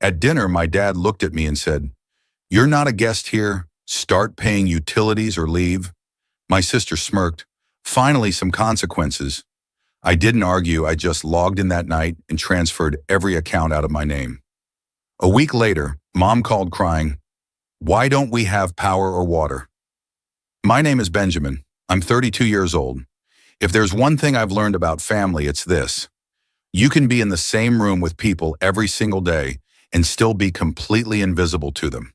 At dinner, my dad looked at me and said, "You're not a guest here. Start paying utilities or leave." My sister smirked. Finally, some consequences. I didn't argue, I just logged in that night and transferred every account out of my name. A week later, Mom called crying, "Why don't we have power or water?" My name is Benjamin. I'm 32 years old. If there's one thing I've learned about family, it's this. You can be in the same room with people every single day and still be completely invisible to them.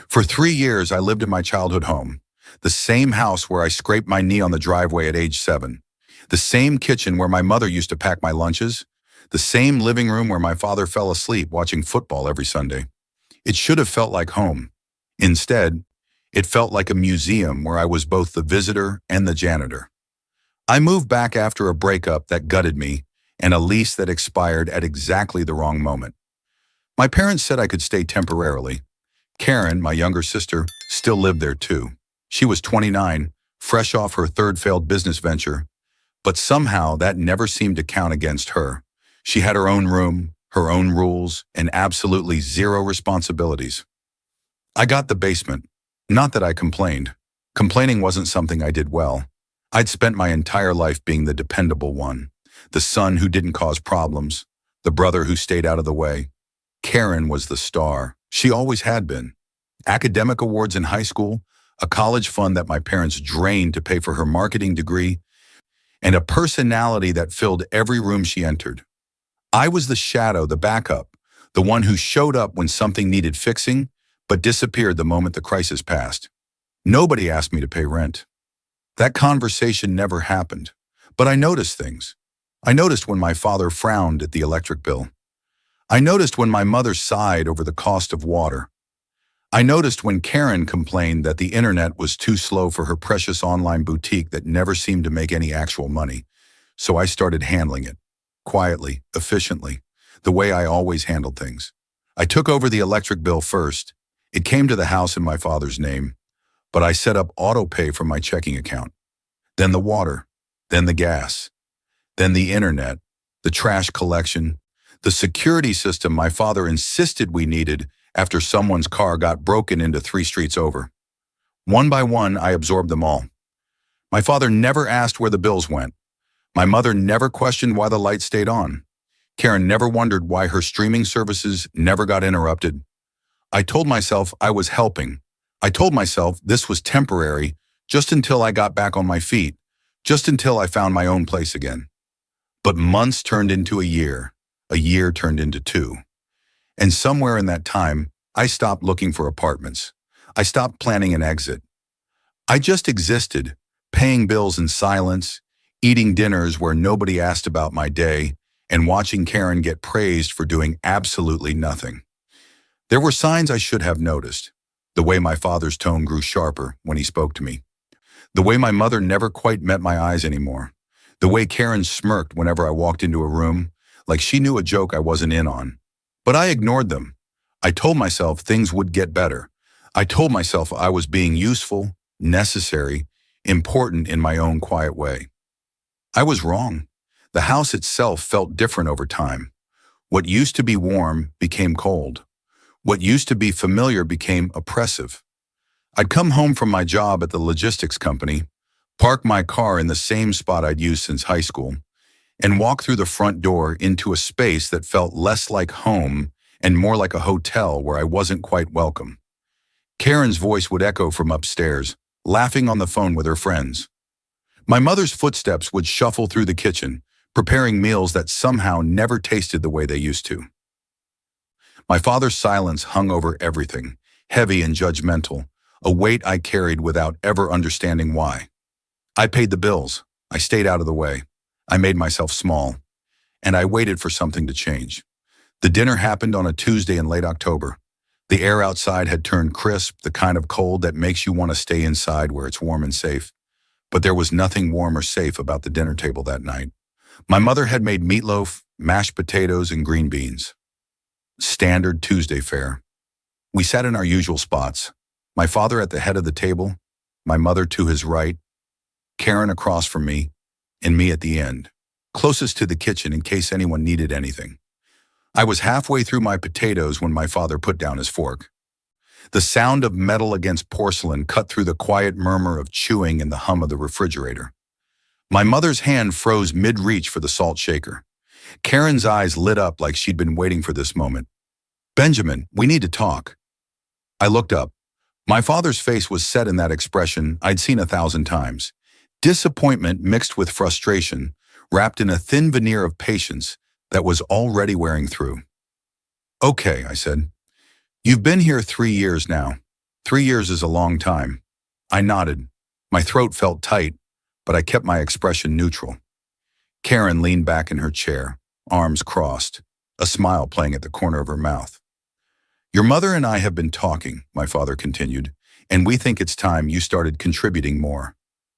For 3 years, I lived in my childhood home, the same house where I scraped my knee on the driveway at age 7, the same kitchen where my mother used to pack my lunches, the same living room where my father fell asleep watching football every Sunday. It should have felt like home. Instead, it felt like a museum where I was both the visitor and the janitor. I moved back after a breakup that gutted me and a lease that expired at exactly the wrong moment. My parents said I could stay temporarily. Karen, my younger sister, still lived there too. She was 29, fresh off her third failed business venture, but somehow that never seemed to count against her. She had her own room, her own rules, and absolutely zero responsibilities. I got the basement. Not that I complained. Complaining wasn't something I did well. I'd spent my entire life being the dependable one, the son who didn't cause problems, the brother who stayed out of the way. Karen was the star. She always had been. Academic awards in high school, a college fund that my parents drained to pay for her marketing degree, and a personality that filled every room she entered. I was the shadow, the backup, the one who showed up when something needed fixing, but disappeared the moment the crisis passed. Nobody asked me to pay rent. That conversation never happened, but I noticed things. I noticed when my father frowned at the electric bill. I noticed when my mother sighed over the cost of water. I noticed when Karen complained that the internet was too slow for her precious online boutique that never seemed to make any actual money. So I started handling it, quietly, efficiently, the way I always handled things. I took over the electric bill first. It came to the house in my father's name, but I set up auto pay from my checking account. Then the water, then the gas, then the internet, the trash collection, the security system my father insisted we needed after someone's car got broken into 3 streets over. One by one, I absorbed them all. My father never asked where the bills went. My mother never questioned why the lights stayed on. Karen never wondered why her streaming services never got interrupted. I told myself I was helping. I told myself this was temporary, just until I got back on my feet, just until I found my own place again. But months turned into a year turned into 2. And somewhere in that time, I stopped looking for apartments. I stopped planning an exit. I just existed, paying bills in silence, eating dinners where nobody asked about my day, and watching Karen get praised for doing absolutely nothing. There were signs I should have noticed. The way my father's tone grew sharper when he spoke to me. The way my mother never quite met my eyes anymore. The way Karen smirked whenever I walked into a room, like she knew a joke I wasn't in on. But I ignored them. I told myself things would get better. I told myself I was being useful, necessary, important in my own quiet way. I was wrong. The house itself felt different over time. What used to be warm became cold. What used to be familiar became oppressive. I'd come home from my job at the logistics company, park my car in the same spot I'd used since high school, and walk through the front door into a space that felt less like home and more like a hotel where I wasn't quite welcome. Karen's voice would echo from upstairs, laughing on the phone with her friends. My mother's footsteps would shuffle through the kitchen, preparing meals that somehow never tasted the way they used to. My father's silence hung over everything, heavy and judgmental, a weight I carried without ever understanding why. I paid the bills. I stayed out of the way. I made myself small, and I waited for something to change. The dinner happened on a Tuesday in late October. The air outside had turned crisp, the kind of cold that makes you want to stay inside where it's warm and safe. But there was nothing warm or safe about the dinner table that night. My mother had made meatloaf, mashed potatoes, and green beans. Standard Tuesday fare. We sat in our usual spots. My father at the head of the table, my mother to his right, Karen across from me, and me at the end, closest to the kitchen in case anyone needed anything. I was halfway through my potatoes when my father put down his fork. The sound of metal against porcelain cut through the quiet murmur of chewing and the hum of the refrigerator. My mother's hand froze mid-reach for the salt shaker. Karen's eyes lit up like she'd been waiting for this moment. "Benjamin, we need to talk." I looked up. My father's face was set in that expression I'd seen 1,000 times. Disappointment mixed with frustration, wrapped in a thin veneer of patience that was already wearing through. "Okay," I said. "You've been here 3 years now. 3 years is a long time." I nodded. My throat felt tight, but I kept my expression neutral. Karen leaned back in her chair, arms crossed, a smile playing at the corner of her mouth. "Your mother and I have been talking," my father continued, "and we think it's time you started contributing more.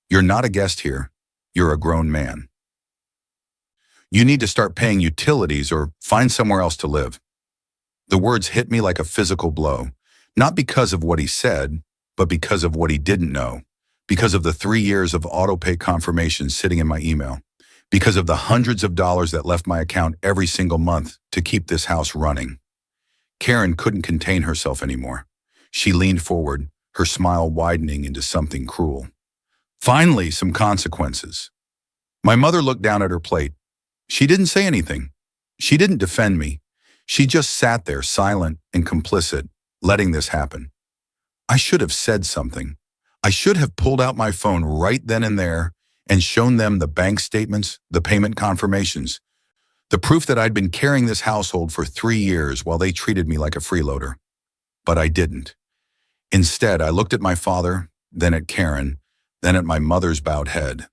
You're not a guest here. You're a grown man. You need to start paying utilities or find somewhere else to live." The words hit me like a physical blow, not because of what he said, but because of what he didn't know, because of the 3 years of autopay confirmations sitting in my email, because of the hundreds of dollars that left my account every single month to keep this house running. Karen couldn't contain herself anymore. She leaned forward, her smile widening into something cruel. "Finally, some consequences." My mother looked down at her plate. She didn't say anything. She didn't defend me. She just sat there, silent and complicit, letting this happen. I should have said something. I should have pulled out my phone right then and there and shown them the bank statements, the payment confirmations, the proof that I'd been carrying this household for 3 years while they treated me like a freeloader. But I didn't. Instead, I looked at my father, then at Karen, then at my mother's bowed head,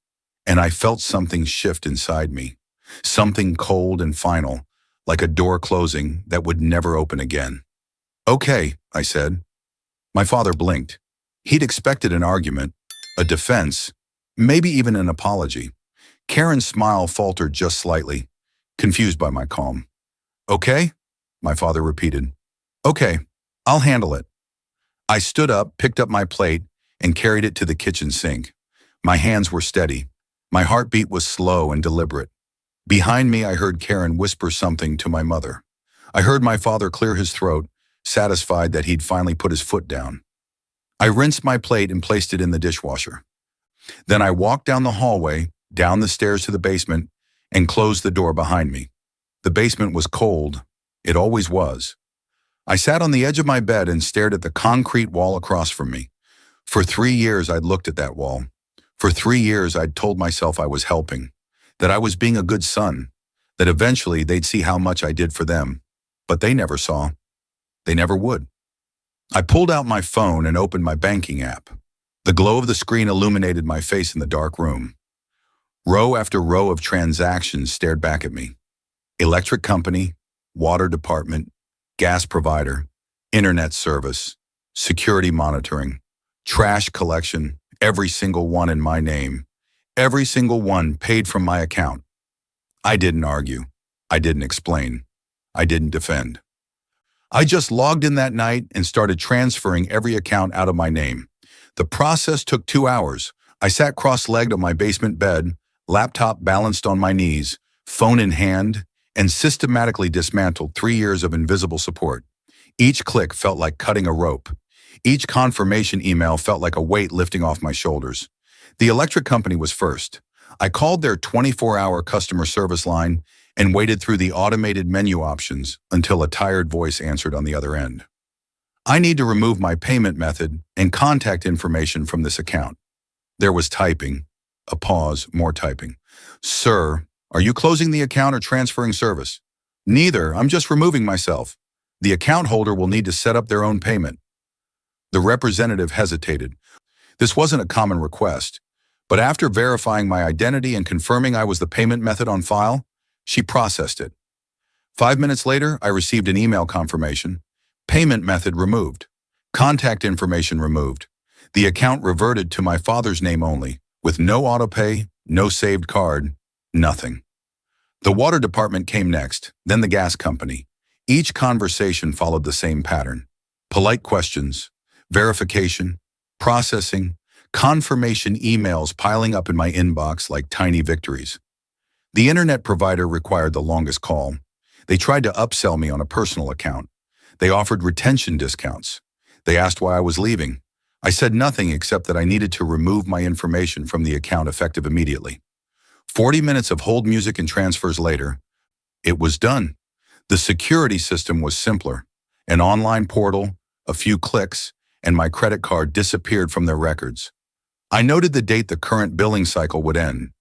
and I felt something shift inside me, something cold and final, like a door closing that would never open again. "Okay," I said. My father blinked. He'd expected an argument, a defense, maybe even an apology. Karen's smile faltered just slightly, confused by my calm. "Okay?" my father repeated. "Okay, I'll handle it." I stood up, picked up my plate, and carried it to the kitchen sink. My hands were steady. My heartbeat was slow and deliberate. Behind me, I heard Karen whisper something to my mother. I heard my father clear his throat, satisfied that he'd finally put his foot down. I rinsed my plate and placed it in the dishwasher. Then I walked down the hallway, down the stairs to the basement, and closed the door behind me. The basement was cold. It always was. I sat on the edge of my bed and stared at the concrete wall across from me. For 3 years, I'd looked at that wall. For 3 years, I'd told myself I was helping, that I was being a good son, that eventually they'd see how much I did for them. But they never saw. They never would. I pulled out my phone and opened my banking app. The glow of the screen illuminated my face in the dark room. Row after row of transactions stared back at me. Electric company, water department, gas provider, internet service, security monitoring, trash collection, every single one in my name. Every single one paid from my account. I didn't argue. I didn't explain. I didn't defend. I just logged in that night and started transferring every account out of my name. The process took 2 hours. I sat cross-legged on my basement bed, laptop balanced on my knees, phone in hand, and systematically dismantled 3 years of invisible support. Each click felt like cutting a rope. Each confirmation email felt like a weight lifting off my shoulders. The electric company was first. I called their 24-hour customer service line and waited through the automated menu options until a tired voice answered on the other end. "I need to remove my payment method and contact information from this account." There was typing. A pause, more typing. "Sir, are you closing the account or transferring service?" "Neither, I'm just removing myself. The account holder will need to set up their own payment." The representative hesitated. This wasn't a common request, but after verifying my identity and confirming I was the payment method on file, she processed it. 5 minutes later, I received an email confirmation. Payment method removed. Contact information removed. The account reverted to my father's name only, with no autopay, no saved card, nothing. The water department came next, then the gas company. Each conversation followed the same pattern. Polite questions, verification, processing, confirmation emails piling up in my inbox like tiny victories. The internet provider required the longest call. They tried to upsell me on a personal account. They offered retention discounts. They asked why I was leaving. I said nothing except that I needed to remove my information from the account effective immediately. 40 minutes of hold music and transfers later, it was done. The security system was simpler. An online portal, a few clicks, and my credit card disappeared from their records. I noted the date the current billing cycle would end.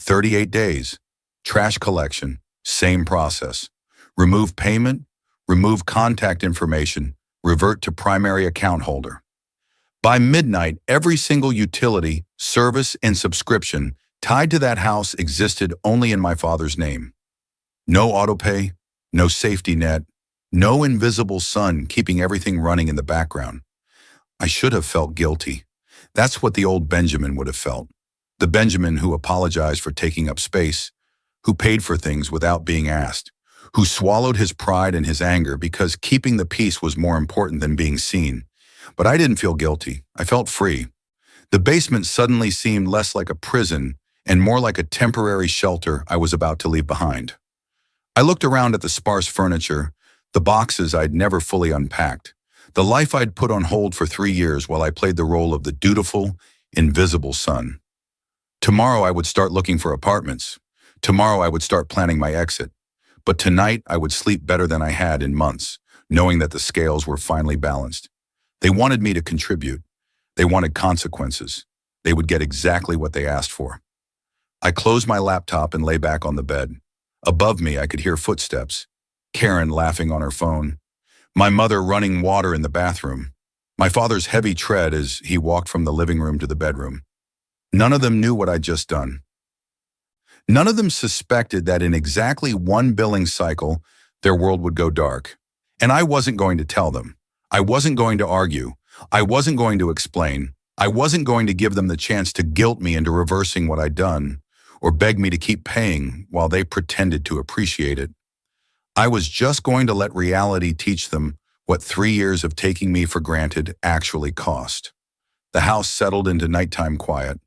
38 days. Trash collection, same process. Remove payment, remove contact information, revert to primary account holder. By midnight, every single utility, service, and subscription tied to that house existed only in my father's name. No autopay, no safety net, no invisible sun keeping everything running in the background. I should have felt guilty. That's what the old Benjamin would have felt. The Benjamin who apologized for taking up space, who paid for things without being asked, who swallowed his pride and his anger because keeping the peace was more important than being seen. But I didn't feel guilty. I felt free. The basement suddenly seemed less like a prison and more like a temporary shelter I was about to leave behind. I looked around at the sparse furniture, the boxes I'd never fully unpacked, the life I'd put on hold for 3 years while I played the role of the dutiful, invisible son. Tomorrow I would start looking for apartments. Tomorrow I would start planning my exit. But tonight I would sleep better than I had in months, knowing that the scales were finally balanced. They wanted me to contribute. They wanted consequences. They would get exactly what they asked for. I closed my laptop and lay back on the bed. Above me, I could hear footsteps. Karen laughing on her phone. My mother running water in the bathroom. My father's heavy tread as he walked from the living room to the bedroom. None of them knew what I'd just done. None of them suspected that in exactly one billing cycle, their world would go dark. And I wasn't going to tell them. I wasn't going to argue. I wasn't going to explain. I wasn't going to give them the chance to guilt me into reversing what I'd done, or beg me to keep paying while they pretended to appreciate it. I was just going to let reality teach them what 3 years of taking me for granted actually cost. The house settled into nighttime quiet.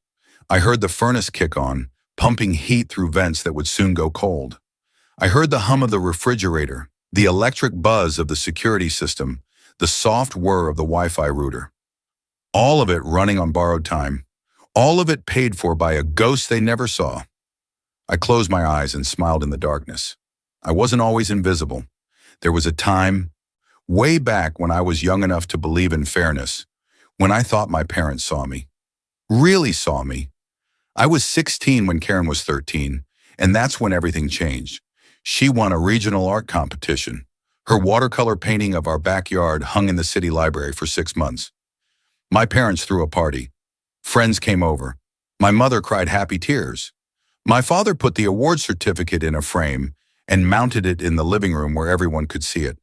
I heard the furnace kick on, pumping heat through vents that would soon go cold. I heard the hum of the refrigerator, the electric buzz of the security system, the soft whir of the Wi-Fi router. All of it running on borrowed time. All of it paid for by a ghost they never saw. I closed my eyes and smiled in the darkness. I wasn't always invisible. There was a time, way back when I was young enough to believe in fairness, when I thought my parents saw me. Really saw me. I was 16 when Karen was 13, and that's when everything changed. She won a regional art competition. Her watercolor painting of our backyard hung in the city library for 6 months. My parents threw a party. Friends came over. My mother cried happy tears. My father put the award certificate in a frame and mounted it in the living room where everyone could see it.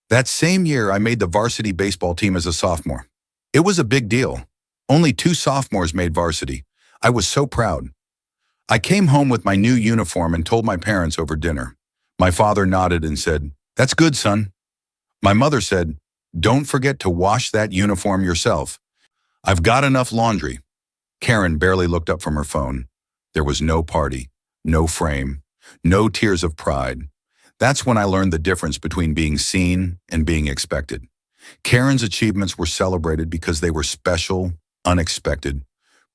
That same year, I made the varsity baseball team as a sophomore. It was a big deal. Only 2 sophomores made varsity. I was so proud. I came home with my new uniform and told my parents over dinner. My father nodded and said, "That's good, son." My mother said, "Don't forget to wash that uniform yourself. I've got enough laundry." Karen barely looked up from her phone. There was no party, no frame, no tears of pride. That's when I learned the difference between being seen and being expected. Karen's achievements were celebrated because they were special, unexpected,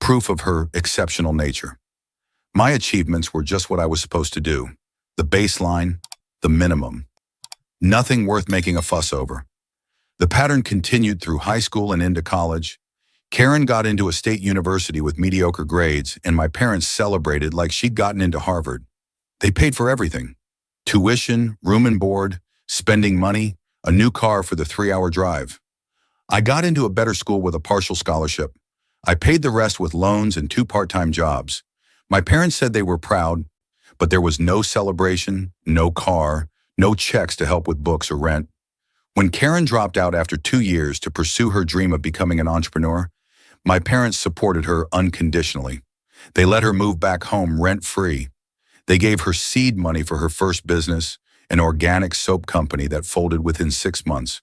proof of her exceptional nature. My achievements were just what I was supposed to do. The baseline, the minimum. Nothing worth making a fuss over. The pattern continued through high school and into college. Karen got into a state university with mediocre grades, and my parents celebrated like she'd gotten into Harvard. They paid for everything. Tuition, room and board, spending money, a new car for the 3-hour drive. I got into a better school with a partial scholarship. I paid the rest with loans and 2 part-time jobs. My parents said they were proud, but there was no celebration, no car, no checks to help with books or rent. When Karen dropped out after 2 years to pursue her dream of becoming an entrepreneur, my parents supported her unconditionally. They let her move back home rent-free. They gave her seed money for her first business, an organic soap company that folded within 6 months.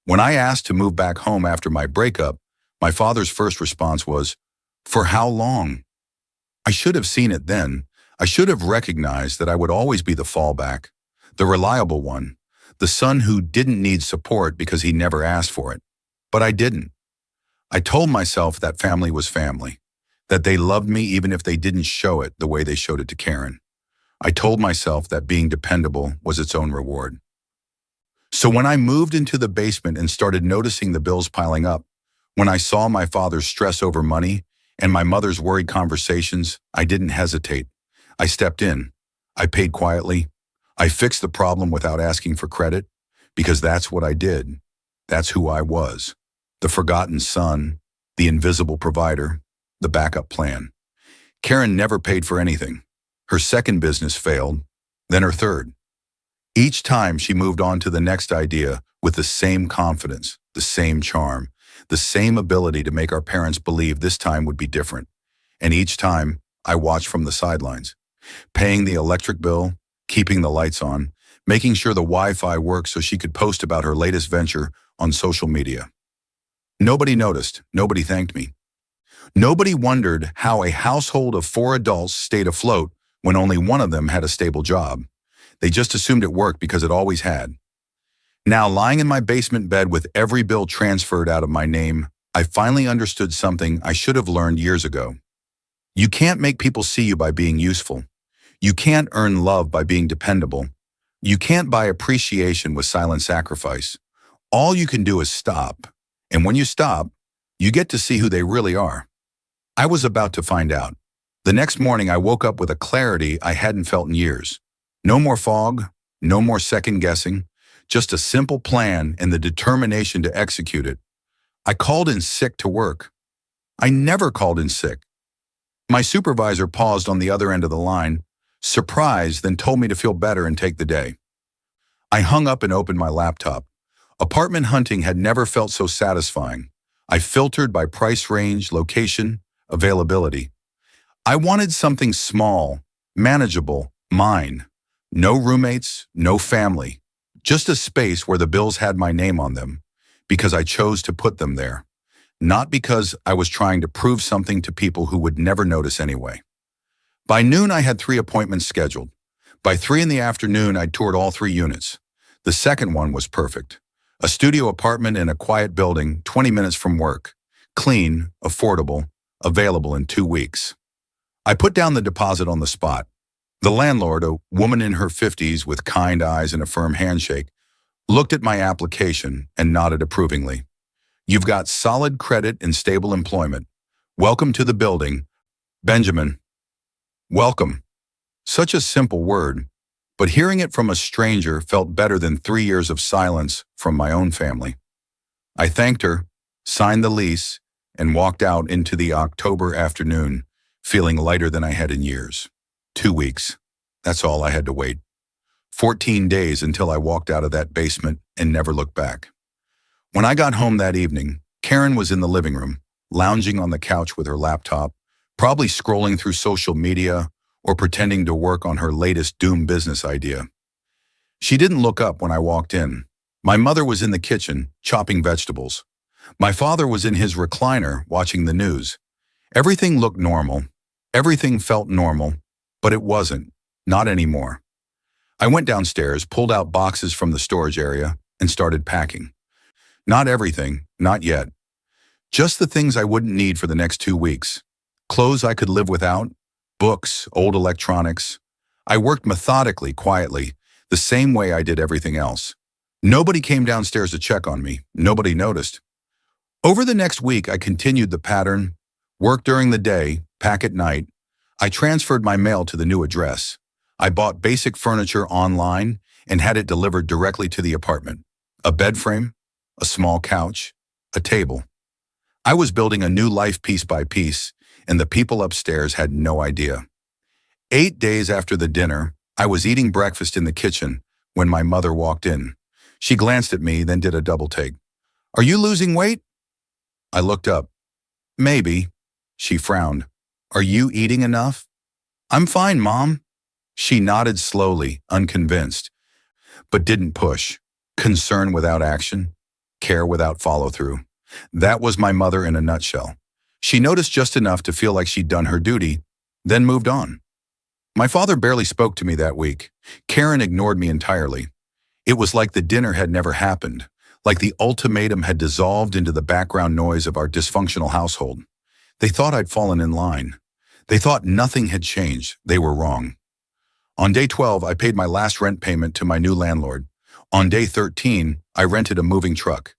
When I asked to move back home after my breakup, my father's first response was, "For how long?" I should have seen it then. I should have recognized that I would always be the fallback, the reliable one, the son who didn't need support because he never asked for it. But I didn't. I told myself that family was family, that they loved me even if they didn't show it the way they showed it to Karen. I told myself that being dependable was its own reward. So when I moved into the basement and started noticing the bills piling up, when I saw my father's stress over money and my mother's worried conversations, I didn't hesitate. I stepped in. I paid quietly. I fixed the problem without asking for credit, because that's what I did. That's who I was. The forgotten son, the invisible provider, the backup plan. Karen never paid for anything. Her second business failed, then her third. Each time she moved on to the next idea with the same confidence, the same charm, the same ability to make our parents believe this time would be different. And each time, I watched from the sidelines, paying the electric bill, keeping the lights on, making sure the Wi-Fi worked so she could post about her latest venture on social media. Nobody noticed. Nobody thanked me. Nobody wondered how a household of 4 adults stayed afloat when only one of them had a stable job. They just assumed it worked because it always had. Now, lying in my basement bed with every bill transferred out of my name, I finally understood something I should have learned years ago. You can't make people see you by being useful. You can't earn love by being dependable. You can't buy appreciation with silent sacrifice. All you can do is stop. And when you stop, you get to see who they really are. I was about to find out. The next morning, I woke up with a clarity I hadn't felt in years. No more fog, no more second guessing, just a simple plan and the determination to execute it. I called in sick to work. I never called in sick. My supervisor paused on the other end of the line, surprised, then told me to feel better and take the day. I hung up and opened my laptop. Apartment hunting had never felt so satisfying. I filtered by price range, location, availability. I wanted something small, manageable, mine. No roommates, no family. Just a space where the bills had my name on them, because I chose to put them there. Not because I was trying to prove something to people who would never notice anyway. By noon, I had 3 appointments scheduled. By 3 in the afternoon, I toured all 3 units. The second one was perfect. A studio apartment in a quiet building, 20 minutes from work. Clean, affordable, available in 2 weeks. I put down the deposit on the spot. The landlord, a woman in her 50s with kind eyes and a firm handshake, looked at my application and nodded approvingly. "You've got solid credit and stable employment. Welcome to the building, Benjamin." Welcome. Such a simple word, but hearing it from a stranger felt better than 3 years of silence from my own family. I thanked her, signed the lease, and walked out into the October afternoon, feeling lighter than I had in years. 2 weeks. That's all I had to wait. 14 days until I walked out of that basement and never looked back. When I got home that evening, Karen was in the living room, lounging on the couch with her laptop, probably scrolling through social media or pretending to work on her latest doomed business idea. She didn't look up when I walked in. My mother was in the kitchen, chopping vegetables. My father was in his recliner, watching the news. Everything looked normal. Everything felt normal, but it wasn't. Not anymore. I went downstairs, pulled out boxes from the storage area, and started packing. Not everything, not yet. Just the things I wouldn't need for the next 2 weeks. Clothes I could live without, books, old electronics. I worked methodically, quietly, the same way I did everything else. Nobody came downstairs to check on me. Nobody noticed. Over the next week, I continued the pattern. Work during the day, pack at night. I transferred my mail to the new address. I bought basic furniture online and had it delivered directly to the apartment. A bed frame, a small couch, a table. I was building a new life piece by piece, and the people upstairs had no idea. 8 days after the dinner, I was eating breakfast in the kitchen when my mother walked in. She glanced at me, then did a double take. "Are you losing weight?" I looked up. "Maybe." She frowned. "Are you eating enough?" "I'm fine, Mom." She nodded slowly, unconvinced, but didn't push. Concern without action, care without follow-through. That was my mother in a nutshell. She noticed just enough to feel like she'd done her duty, then moved on. My father barely spoke to me that week. Karen ignored me entirely. It was like the dinner had never happened, like the ultimatum had dissolved into the background noise of our dysfunctional household. They thought I'd fallen in line. They thought nothing had changed. They were wrong. On day 12, I paid my last rent payment to my new landlord. On day 13, I rented a moving truck.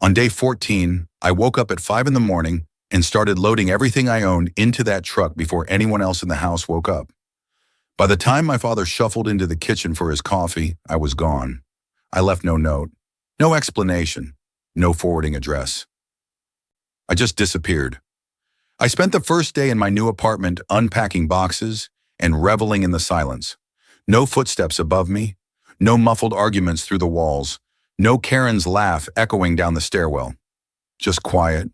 On day 14, I woke up at 5 in the morning and started loading everything I owned into that truck before anyone else in the house woke up. By the time my father shuffled into the kitchen for his coffee, I was gone. I left no note, no explanation, no forwarding address. I just disappeared. I spent the first day in my new apartment unpacking boxes and reveling in the silence. No footsteps above me, no muffled arguments through the walls, no Karen's laugh echoing down the stairwell. Just quiet,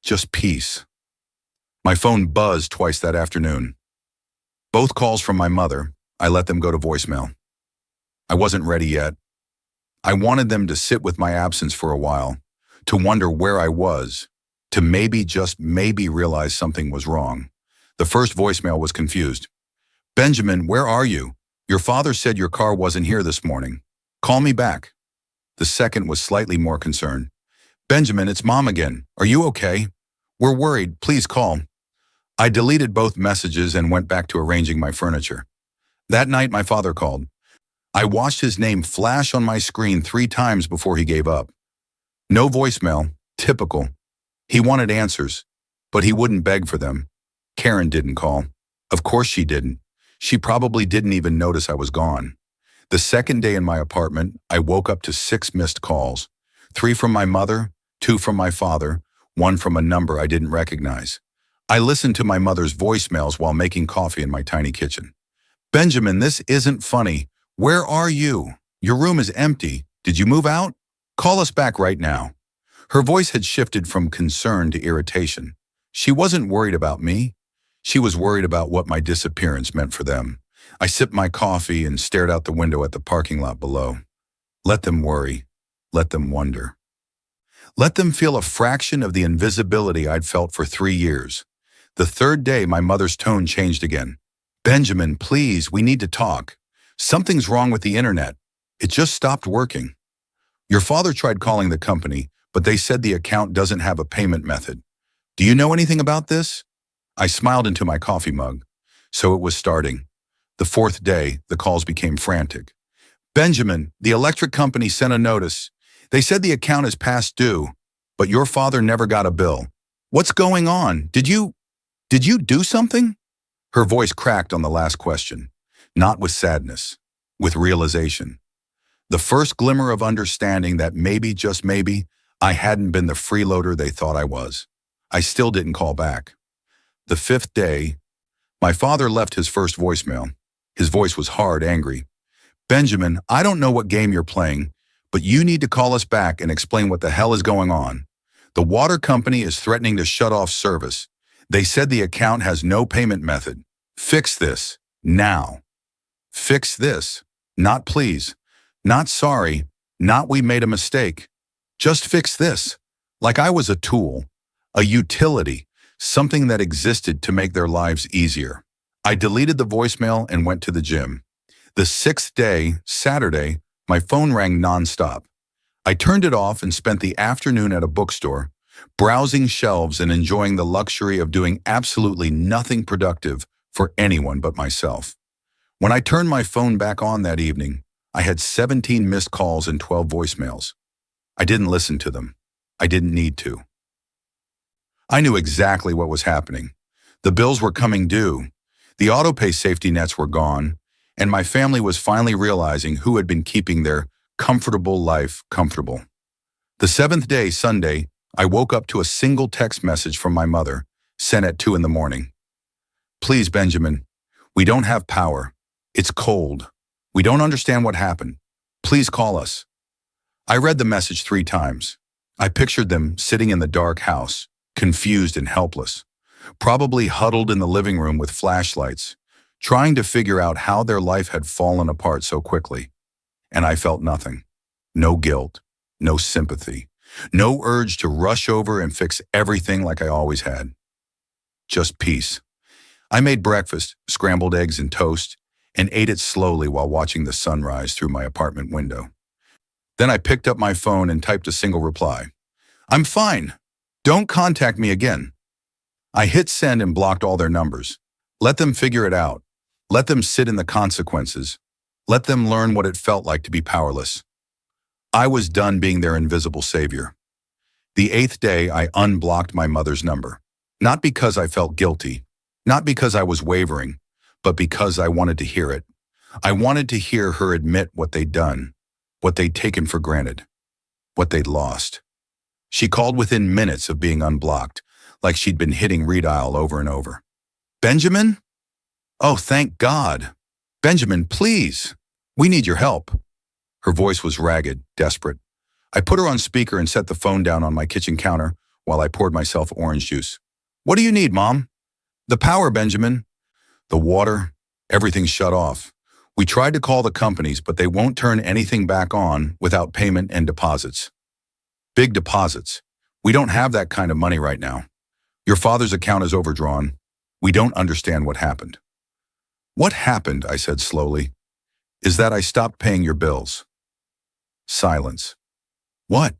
just peace. My phone buzzed twice that afternoon. Both calls from my mother. I let them go to voicemail. I wasn't ready yet. I wanted them to sit with my absence for a while, to wonder where I was, to maybe, just maybe, realize something was wrong. The first voicemail was confused. "Benjamin, where are you? Your father said your car wasn't here this morning. Call me back." The second was slightly more concerned. "Benjamin, it's Mom again. Are you okay? We're worried. Please call." I deleted both messages and went back to arranging my furniture. That night, my father called. I watched his name flash on my screen 3 times before he gave up. No voicemail, typical. He wanted answers, but he wouldn't beg for them. Karen didn't call. Of course she didn't. She probably didn't even notice I was gone. The second day in my apartment, I woke up to 6 missed calls. 3 from my mother, 2 from my father, 1 from a number I didn't recognize. I listened to my mother's voicemails while making coffee in my tiny kitchen. "Benjamin, this isn't funny. Where are you? Your room is empty. Did you move out? Call us back right now." Her voice had shifted from concern to irritation. She wasn't worried about me. She was worried about what my disappearance meant for them. I sipped my coffee and stared out the window at the parking lot below. Let them worry. Let them wonder. Let them feel a fraction of the invisibility I'd felt for 3 years. The third day, my mother's tone changed again. "Benjamin, please, we need to talk. Something's wrong with the internet. It just stopped working. Your father tried calling the company, but they said the account doesn't have a payment method. Do you know anything about this?" I smiled into my coffee mug. So it was starting. The 4th day, the calls became frantic. "Benjamin, the electric company sent a notice. They said the account is past due, but your father never got a bill. What's going on? Did you do something?" Her voice cracked on the last question. Not with sadness, with realization. The first glimmer of understanding that maybe, just maybe, I hadn't been the freeloader they thought I was. I still didn't call back. The 5th day, my father left his first voicemail. His voice was hard, angry. "Benjamin, I don't know what game you're playing, but you need to call us back and explain what the hell is going on. The water company is threatening to shut off service. They said the account has no payment method. Fix this, now. Fix this. Not please. Not sorry. Not we made a mistake. Just fix this." Like I was a tool, a utility, something that existed to make their lives easier. I deleted the voicemail and went to the gym. The 6th day, Saturday, my phone rang nonstop. I turned it off and spent the afternoon at a bookstore, browsing shelves and enjoying the luxury of doing absolutely nothing productive for anyone but myself. When I turned my phone back on that evening, I had 17 missed calls and 12 voicemails. I didn't listen to them. I didn't need to. I knew exactly what was happening. The bills were coming due. The autopay safety nets were gone, and my family was finally realizing who had been keeping their comfortable life comfortable. The 7th day, Sunday, I woke up to a single text message from my mother, sent at 2 in the morning. "Please, Benjamin, we don't have power. It's cold. We don't understand what happened. Please call us." I read the message 3 times. I pictured them sitting in the dark house, confused and helpless, probably huddled in the living room with flashlights, trying to figure out how their life had fallen apart so quickly. And I felt nothing. No guilt, no sympathy, no urge to rush over and fix everything like I always had. Just peace. I made breakfast, scrambled eggs and toast, and ate it slowly while watching the sunrise through my apartment window. Then I picked up my phone and typed a single reply. I'm fine. Don't contact me again. I hit send and blocked all their numbers. Let them figure it out. Let them sit in the consequences. Let them learn what it felt like to be powerless. I was done being their invisible savior. The 8th day, I unblocked my mother's number. Not because I felt guilty, not because I was wavering, but because I wanted to hear it. I wanted to hear her admit what they'd done, what they'd taken for granted, what they'd lost. She called within minutes of being unblocked, like she'd been hitting redial over and over. Benjamin? Oh, thank God. Benjamin, please. We need your help. Her voice was ragged, desperate. I put her on speaker and set the phone down on my kitchen counter while I poured myself orange juice. What do you need, Mom? The power, Benjamin. The water, everything's shut off. We tried to call the companies, but they won't turn anything back on without payment and deposits. Big deposits. We don't have that kind of money right now. Your father's account is overdrawn. We don't understand what happened. What happened, I said slowly, is that I stopped paying your bills. Silence. What?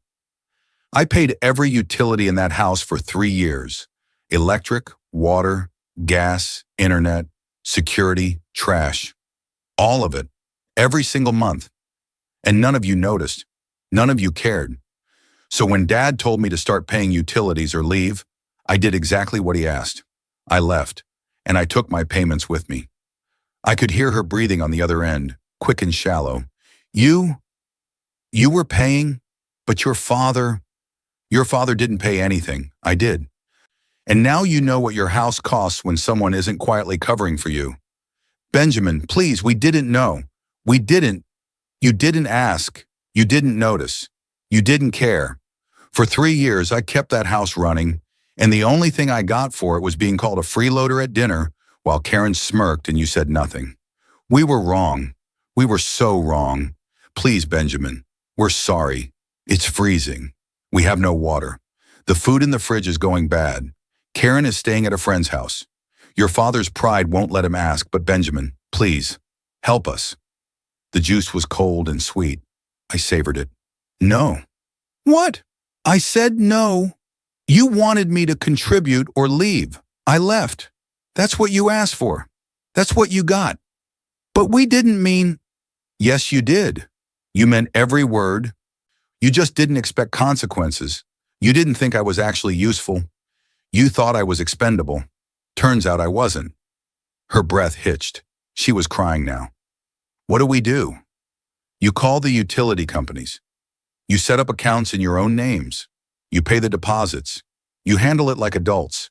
I paid every utility in that house for 3 years. Electric, water, gas, internet, security, trash. All of it. Every single month. And none of you noticed. None of you cared. So when Dad told me to start paying utilities or leave, I did exactly what he asked. I left, and I took my payments with me. I could hear her breathing on the other end, quick and shallow. You were paying, but your father didn't pay anything. I did. And now you know what your house costs when someone isn't quietly covering for you. Benjamin, please, we didn't know. We didn't. You didn't ask. You didn't notice. You didn't care. For 3 years, I kept that house running, and the only thing I got for it was being called a freeloader at dinner while Karen smirked and you said nothing. We were wrong. We were so wrong. Please, Benjamin, we're sorry. It's freezing. We have no water. The food in the fridge is going bad. Karen is staying at a friend's house. Your father's pride won't let him ask, but Benjamin, please, help us. The juice was cold and sweet. I savored it. No. What? I said no. You wanted me to contribute or leave. I left. That's what you asked for. That's what you got. But we didn't mean... Yes, you did. You meant every word. You just didn't expect consequences. You didn't think I was actually useful. You thought I was expendable. Turns out I wasn't. Her breath hitched. She was crying now. What do we do? You call the utility companies. You set up accounts in your own names. You pay the deposits. You handle it like adults.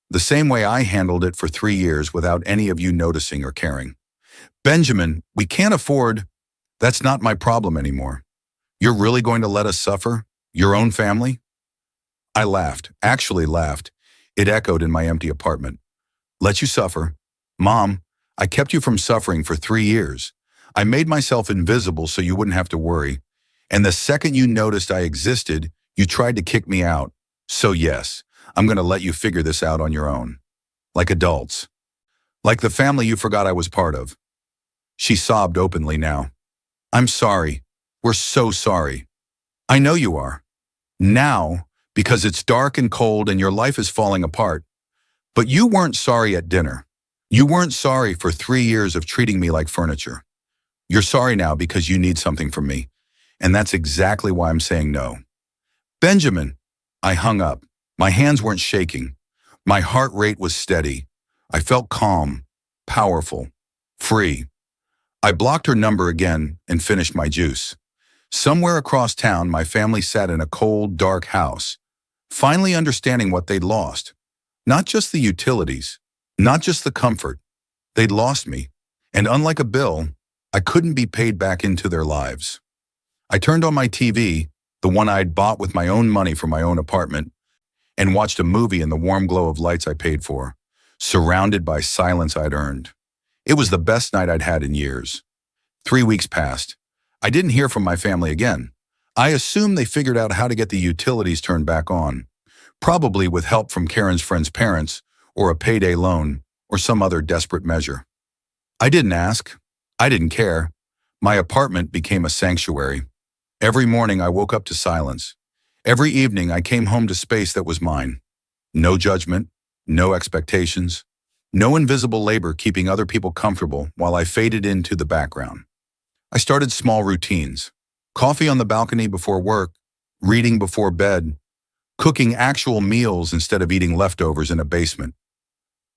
The same way I handled it for 3 years without any of you noticing or caring. Benjamin, we can't afford... That's not my problem anymore. You're really going to let us suffer? Your own family? I laughed, actually laughed. It echoed in my empty apartment. Let you suffer? Mom, I kept you from suffering for 3 years. I made myself invisible so you wouldn't have to worry. And the second you noticed I existed, you tried to kick me out. So yes, I'm going to let you figure this out on your own. Like adults. Like the family you forgot I was part of. She sobbed openly now. I'm sorry. We're so sorry. I know you are. Now, because it's dark and cold and your life is falling apart. But you weren't sorry at dinner. You weren't sorry for 3 years of treating me like furniture. You're sorry now because you need something from me. And that's exactly why I'm saying no. Benjamin, I hung up. My hands weren't shaking. My heart rate was steady. I felt calm, powerful, free. I blocked her number again and finished my juice. Somewhere across town, my family sat in a cold, dark house, finally understanding what they'd lost. Not just the utilities, not just the comfort. They'd lost me. And unlike a bill, I couldn't be paid back into their lives. I turned on my TV, the one I'd bought with my own money from my own apartment, and watched a movie in the warm glow of lights I paid for, surrounded by silence I'd earned. It was the best night I'd had in years. 3 weeks passed. I didn't hear from my family again. I assumed they figured out how to get the utilities turned back on, probably with help from Karen's friend's parents, or a payday loan, or some other desperate measure. I didn't ask. I didn't care. My apartment became a sanctuary. Every morning I woke up to silence. Every evening I came home to space that was mine. No judgment, no expectations, no invisible labor keeping other people comfortable while I faded into the background. I started small routines. Coffee on the balcony before work, reading before bed, cooking actual meals instead of eating leftovers in a basement.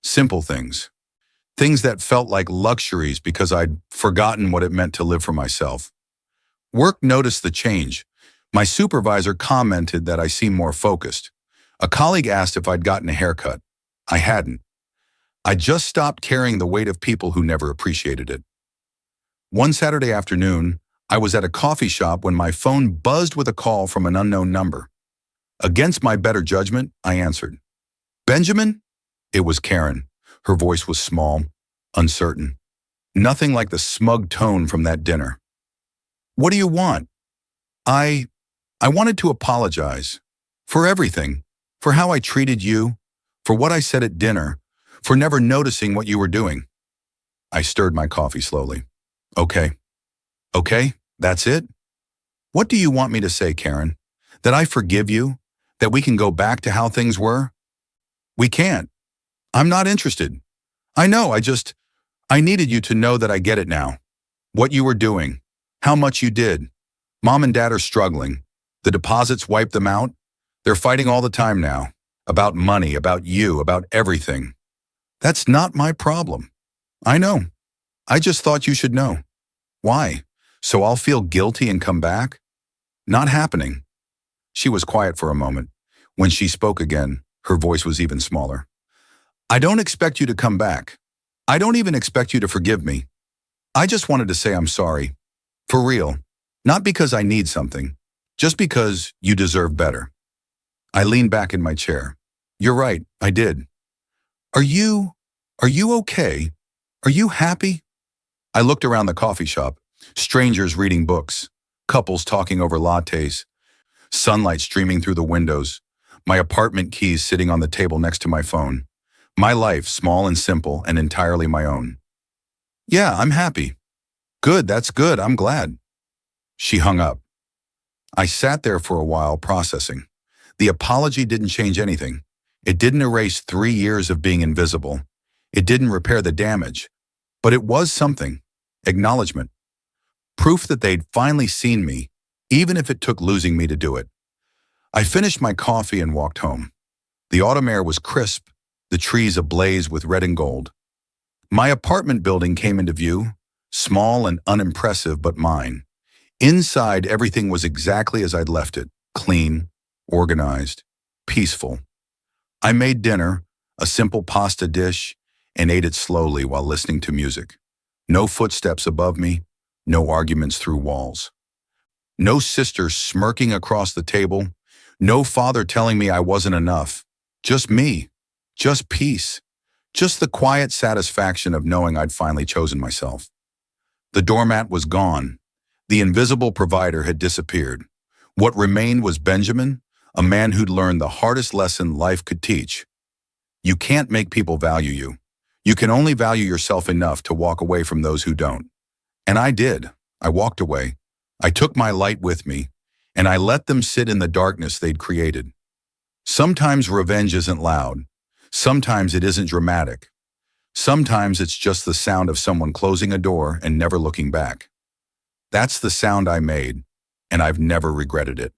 Simple things. Things that felt like luxuries because I'd forgotten what it meant to live for myself. Work noticed the change. My supervisor commented that I seemed more focused. A colleague asked if I'd gotten a haircut. I hadn't. I just stopped carrying the weight of people who never appreciated it. One Saturday afternoon, I was at a coffee shop when my phone buzzed with a call from an unknown number. Against my better judgment, I answered. Benjamin? It was Karen. Her voice was small, uncertain. Nothing like the smug tone from that dinner. What do you want? I wanted to apologize. For everything. For how I treated you. For what I said at dinner. For never noticing what you were doing. I stirred my coffee slowly. Okay. Okay, that's it? What do you want me to say, Karen? That I forgive you? That we can go back to how things were? We can't. I'm not interested. I know, I needed you to know that I get it now. What you were doing. How much you did. Mom and Dad are struggling. The deposits wiped them out. They're fighting all the time now. About money, about you, about everything. That's not my problem. I know. I just thought you should know. Why? So I'll feel guilty and come back? Not happening. She was quiet for a moment. When she spoke again, her voice was even smaller. I don't expect you to come back. I don't even expect you to forgive me. I just wanted to say I'm sorry. For real. Not because I need something. Just because you deserve better. I leaned back in my chair. You're right, I did. Are you okay? Are you happy? I looked around the coffee shop. Strangers reading books. Couples talking over lattes. Sunlight streaming through the windows. My apartment keys sitting on the table next to my phone. My life, small and simple and entirely my own. Yeah, I'm happy. Good, that's good, I'm glad. She hung up. I sat there for a while processing. The apology didn't change anything. It didn't erase 3 years of being invisible. It didn't repair the damage. But it was something. Acknowledgement. Proof that they'd finally seen me, even if it took losing me to do it. I finished my coffee and walked home. The autumn air was crisp, the trees ablaze with red and gold. My apartment building came into view, small and unimpressive but mine. Inside, everything was exactly as I'd left it, clean, organized, peaceful. I made dinner, a simple pasta dish, and ate it slowly while listening to music. No footsteps above me, no arguments through walls. No sister smirking across the table, no father telling me I wasn't enough. Just me, just peace, just the quiet satisfaction of knowing I'd finally chosen myself. The doormat was gone. The invisible provider had disappeared. What remained was Benjamin, a man who'd learned the hardest lesson life could teach. You can't make people value you. You can only value yourself enough to walk away from those who don't. And I did. I walked away. I took my light with me, and I let them sit in the darkness they'd created. Sometimes revenge isn't loud. Sometimes it isn't dramatic. Sometimes it's just the sound of someone closing a door and never looking back. That's the sound I made, and I've never regretted it.